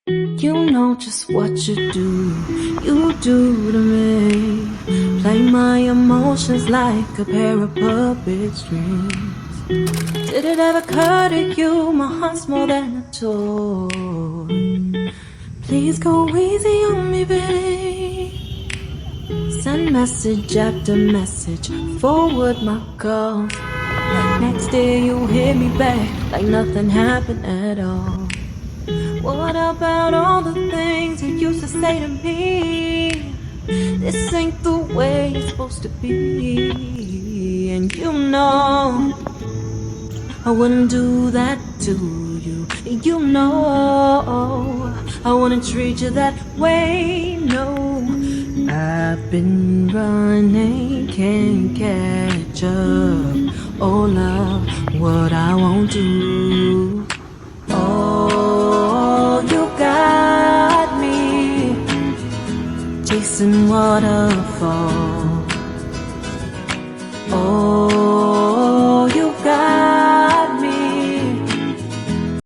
You know just what you do to me. Play my emotions like a pair of puppet strings. Did it ever occur to you my heart's more than a toy? Please go easy on me, babe. Send message after message, forward my calls. Next day you hit me back like nothing happened at all. What about all the things you used to say to me? This ain't the way it's supposed to be. And you know I wouldn't do that to you. You know I wouldn't treat you that way, no. I've been running, can't catch up. Oh love, what I won't do. Oh, you got me chasing waterfall. Oh,